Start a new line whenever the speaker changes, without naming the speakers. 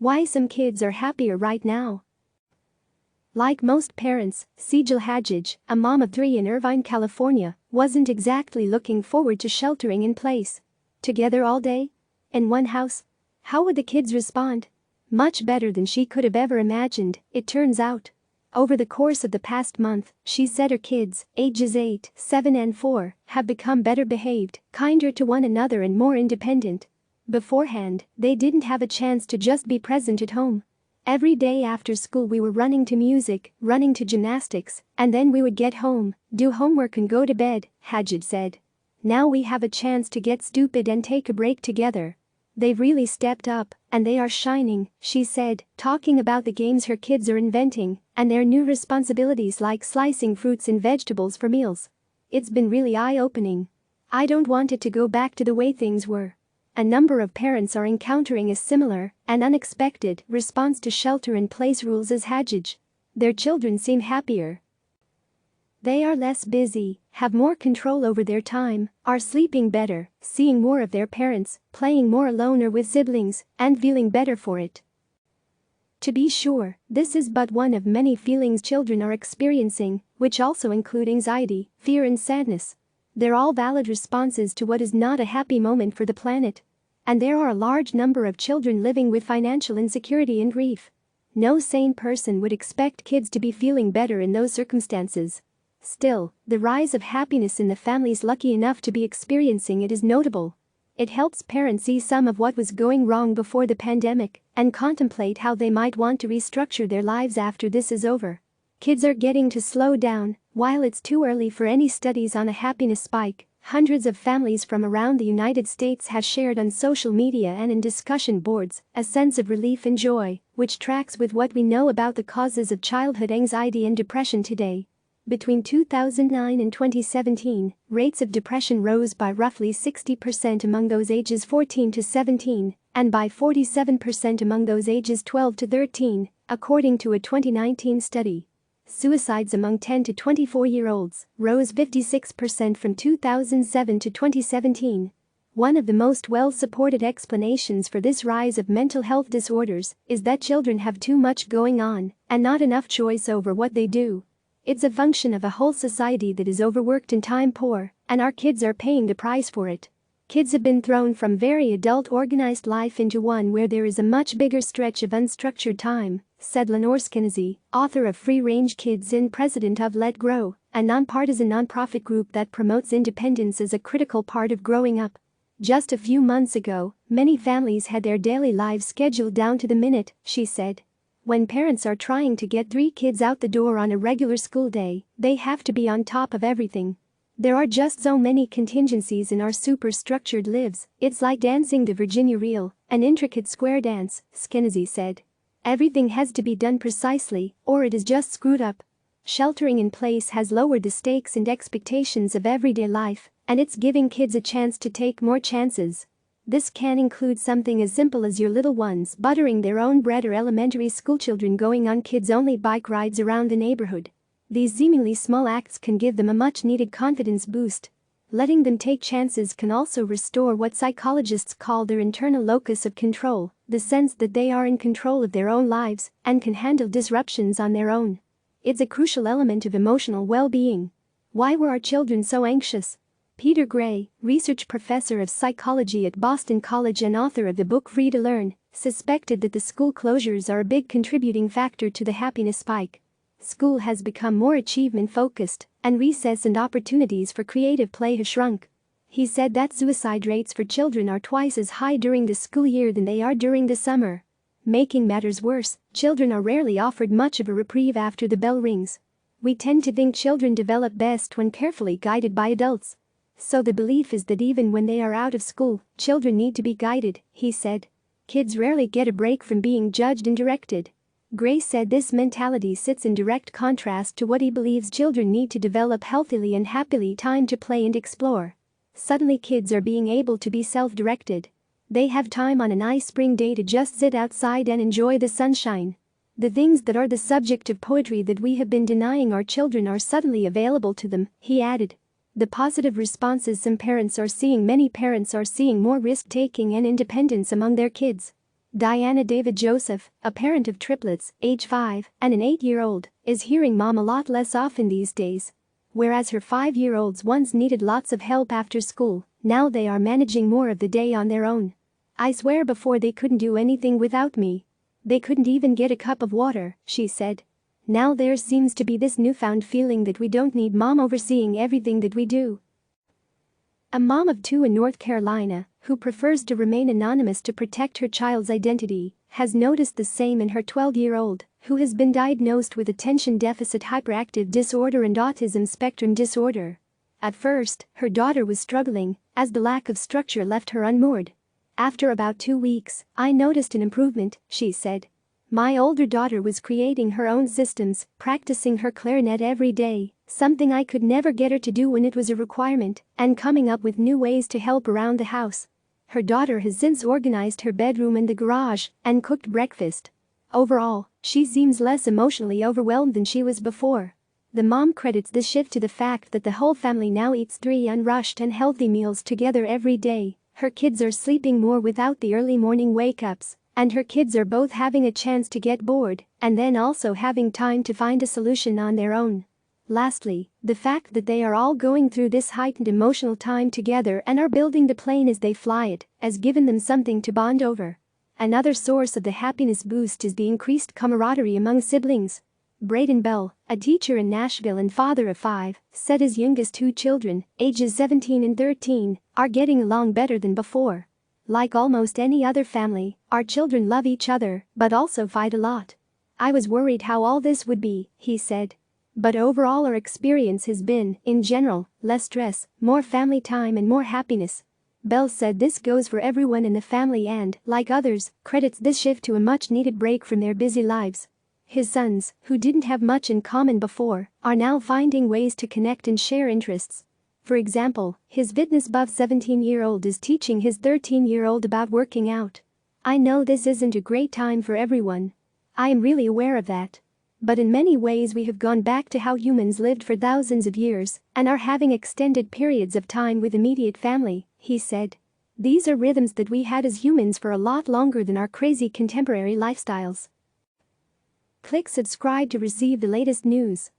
Why some kids are happier right now. Like most parents, Seagal Hagege, a mom of 3 in Irvine, California, wasn't exactly looking forward to sheltering in place. Together all day? In one house? How would the kids respond? Much better than she could have ever imagined, it turns out. Over the course of the past month, she said her kids, ages 8, 7 and 4, have become better behaved, kinder to one another and more independent. Beforehand, they didn't have a chance to just be present at home. Every day after school we were running to music, running to gymnastics, and then we would get home, do homework and go to bed, Hagege said. Now we have a chance to get stupid and take a break together. They've really stepped up, and they are shining, she said, talking about the games her kids are inventing and their new responsibilities like slicing fruits and vegetables for meals. It's been really eye-opening. I don't want it to go back to the way things were. A number of parents are encountering a similar and unexpected response to shelter-in-place rules as Hagege. Their children seem happier. They are less busy, have more control over their time, are sleeping better, seeing more of their parents, playing more alone or with siblings, and feeling better for it. To be sure, this is but one of many feelings children are experiencing, which also include anxiety, fear and sadness. They're all valid responses to what is not a happy moment for the planet. And there are a large number of children living with financial insecurity and grief. No sane person would expect kids to be feeling better in those circumstances. Still, the rise of happiness in the families lucky enough to be experiencing it is notable. It helps parents see some of what was going wrong before the pandemic and contemplate how they might want to restructure their lives after this is over. Kids are getting to slow down. While it's too early for any studies on a happiness spike, hundreds of families from around the United States have shared on social media and in discussion boards a sense of relief and joy, which tracks with what we know about the causes of childhood anxiety and depression today. Between 2009 and 2017, rates of depression rose by roughly 60% among those ages 14 to 17 and by 47% among those ages 12 to 13, according to a 2019 study. Suicides among 10 to 24-year-olds rose 56% from 2007 to 2017. One of the most well-supported explanations for this rise of mental health disorders is that children have too much going on and not enough choice over what they do. It's a function of a whole society that is overworked and time poor, and our kids are paying the price for it. Kids have been thrown from very adult organized life into one where there is a much bigger stretch of unstructured time, said Lenore Skenazy, author of Free Range Kids and president of Let Grow, a nonpartisan nonprofit group that promotes independence as a critical part of growing up. Just a few months ago, many families had their daily lives scheduled down to the minute, she said. When parents are trying to get 3 kids out the door on a regular school day, they have to be on top of everything. There are just so many contingencies in our super-structured lives, it's like dancing the Virginia Reel, an intricate square dance, Skenazy said. Everything has to be done precisely, or it is just screwed up. Sheltering in place has lowered the stakes and expectations of everyday life, and it's giving kids a chance to take more chances. This can include something as simple as your little ones buttering their own bread or elementary school children going on kids-only bike rides around the neighborhood. These seemingly small acts can give them a much-needed confidence boost. Letting them take chances can also restore what psychologists call their internal locus of control, the sense that they are in control of their own lives and can handle disruptions on their own. It's a crucial element of emotional well-being. Why were our children so anxious? Peter Gray, research professor of psychology at Boston College and author of the book Free to Learn, suspected that the school closures are a big contributing factor to the happiness spike. School has become more achievement-focused, and recess and opportunities for creative play have shrunk. He said that suicide rates for children are twice as high during the school year than they are during the summer. Making matters worse, children are rarely offered much of a reprieve after the bell rings. We tend to think children develop best when carefully guided by adults. So the belief is that even when they are out of school, children need to be guided, he said. Kids rarely get a break from being judged and directed. Gray said this mentality sits in direct contrast to what he believes children need to develop healthily and happily time to play and explore. Suddenly kids are being able to be self-directed. They have time on a nice spring day to just sit outside and enjoy the sunshine. The things that are the subject of poetry that we have been denying our children are suddenly available to them, he added. The positive responses some parents are seeing, many parents are seeing more risk-taking and independence among their kids. Diana David Joseph, a parent of triplets, age 5, and an 8-year-old, is hearing mom a lot less often these days. Whereas her 5-year-olds once needed lots of help after school, now they are managing more of the day on their own. I swear before they couldn't do anything without me. They couldn't even get a cup of water, she said. Now there seems to be this newfound feeling that we don't need mom overseeing everything that we do. A mom of 2 in North Carolina, who prefers to remain anonymous to protect her child's identity, has noticed the same in her 12-year-old, who has been diagnosed with attention deficit hyperactive disorder and autism spectrum disorder. At first, her daughter was struggling, as the lack of structure left her unmoored. After about 2 weeks, I noticed an improvement, she said. My older daughter was creating her own systems, practicing her clarinet every day, something I could never get her to do when it was a requirement, and coming up with new ways to help around the house. Her daughter has since organized her bedroom and the garage and cooked breakfast. Overall, she seems less emotionally overwhelmed than she was before. The mom credits this shift to the fact that the whole family now eats 3 unrushed and healthy meals together every day. Her kids are sleeping more without the early morning wake-ups, and her kids are both having a chance to get bored and then also having time to find a solution on their own. Lastly, the fact that they are all going through this heightened emotional time together and are building the plane as they fly it has given them something to bond over. Another source of the happiness boost is the increased camaraderie among siblings. Braden Bell, a teacher in Nashville and father of 5, said his youngest 2 children, ages 17 and 13, are getting along better than before. Like almost any other family, our children love each other but also fight a lot. I was worried how all this would be, he said. But overall our experience has been, in general, less stress, more family time and more happiness. Bell said this goes for everyone in the family and, like others, credits this shift to a much-needed break from their busy lives. His sons, who didn't have much in common before, are now finding ways to connect and share interests. For example, his fitness buff 17-year-old is teaching his 13-year-old about working out. I know this isn't a great time for everyone. I am really aware of that. But in many ways we have gone back to how humans lived for thousands of years and are having extended periods of time with immediate family, he said. These are rhythms that we had as humans for a lot longer than our crazy contemporary lifestyles. Click subscribe to receive the latest news.